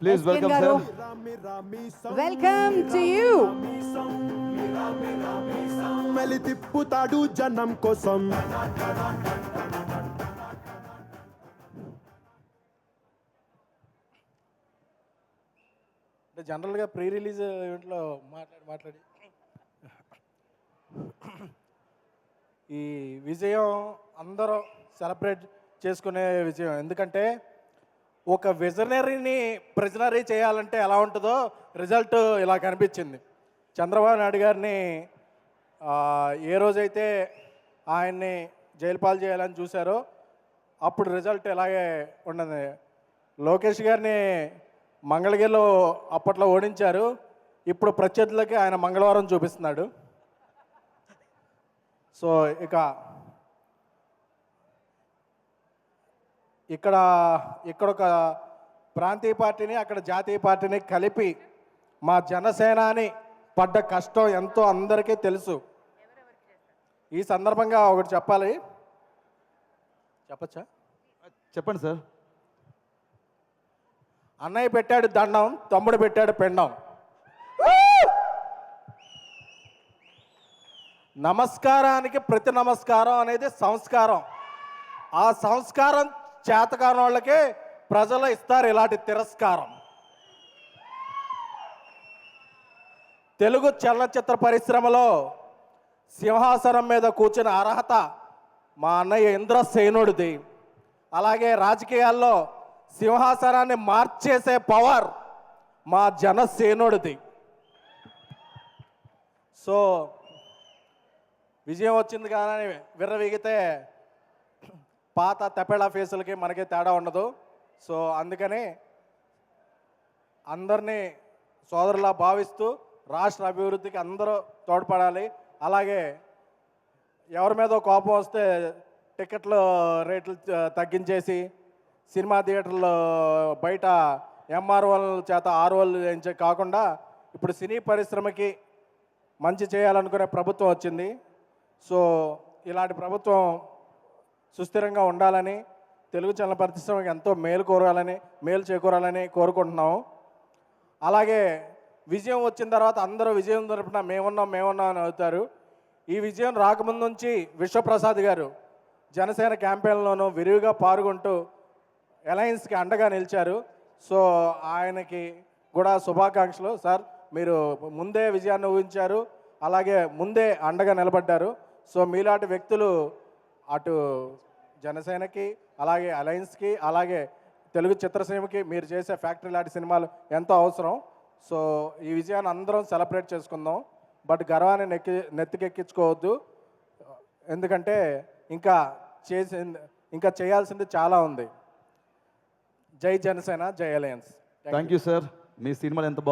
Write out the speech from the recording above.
Please welcome గారు sir. Welcome to you. మెలి తిప్పుతాడు జనం కోసం. అంటే జనరల్గా ప్రీ రిలీజ్ ఈవెంట్లో మాట్లాడి ఈ విజయం అందరూ సెలబ్రేట్ చేసుకునే విజయం. ఎందుకంటే ఒక విజనరీని ప్రిజనరీ చేయాలంటే ఎలా ఉంటుందో రిజల్ట్ ఇలా కనిపించింది. చంద్రబాబు నాయుడు గారిని ఏ రోజైతే ఆయన్ని జైలు పాలు చేయాలని చూశారో అప్పుడు రిజల్ట్ ఇలాగే ఉండదు. లోకేష్ గారిని మంగళగిరిలో అప్పట్లో ఓడించారు, ఇప్పుడు ప్రత్యర్థులకి ఆయన మంగళవారం చూపిస్తున్నాడు. సో ఇక్కడ ఒక ప్రాంతీయ పార్టీని అక్కడ జాతీయ పార్టీని కలిపి మా జనసేనాని పడ్డ కష్టం ఎంతో అందరికీ తెలుసు. ఈ సందర్భంగా ఒకటి చెప్పాలి. చెప్పచ్చా? చెప్పండి సార్. అన్నయ్య పెట్టాడు దండం, తమ్ముడు పెట్టాడు పెండం. నమస్కారానికి ప్రతి నమస్కారం అనేది సంస్కారం. ఆ సంస్కారం చేతకాని వాళ్ళకే ప్రజలు ఇస్తారు ఇలాంటి తిరస్కారం. తెలుగు చలనచిత్ర పరిశ్రమలో సింహాసనం మీద కూర్చున్న అర్హత మా అన్నయ్య ఇంద్రసేనుడిది. అలాగే రాజకీయాల్లో సింహాసనాన్ని మార్చేసే పవర్ మా జనసేనుడిది. సో విజయం వచ్చింది కానీ విర్రవీగితే పాత తెపెళ ఫేసులకి మనకి తేడా ఉండదు. సో అందుకని అందరినీ సోదరులా భావిస్తూ రాష్ట్ర అభివృద్ధికి అందరూ తోడ్పడాలి. అలాగే ఎవరి మీద కోపం వస్తే టికెట్లు రేట్లు తగ్గించేసి సినిమా థియేటర్లో బయట ఎంఆర్ఓల చేత ఆర్ఓలు చేయించే కాకుండా ఇప్పుడు సినీ పరిశ్రమకి మంచి చేయాలనుకునే ప్రభుత్వం వచ్చింది. సో ఇలాంటి ప్రభుత్వం సుస్థిరంగా ఉండాలని, తెలుగు చలన పరిశ్రమకి ఎంతో మేలు చేకూరాలని కోరుకుంటున్నాము. అలాగే విజయం వచ్చిన తర్వాత అందరూ విజయం తరపున మేమున్నాం అని అవుతారు. ఈ విజయం రాకముందు నుంచి విశ్వప్రసాద్ గారు జనసేన క్యాంపెయిన్లోనూ విరివిగా పాల్గొంటూ అలయన్స్కి అండగా నిలిచారు. సో ఆయనకి కూడా శుభాకాంక్షలు. సార్, మీరు ముందే విజయాన్ని ఊహించారు, అలాగే ముందే అండగా నిలబడ్డారు. సో మీలాంటి వ్యక్తులు అటు జనసేనకి, అలాగే అలయన్స్కి, అలాగే తెలుగు చిత్రసీమకి మీరు చేసే ఫ్యాక్టరీ లాంటి సినిమాలు ఎంతో అవసరం. సో ఈ విజయాన్ని అందరం సెలబ్రేట్ చేసుకుందాం. బట్ గర్వాన్ని నెత్తికెక్కించుకోవద్దు, ఎందుకంటే ఇంకా చేయాల్సింది చాలా ఉంది. జై జనసేన, జై అలయన్స్. Thank you sir. మీ సినిమాలు ఎంత బాగుంది.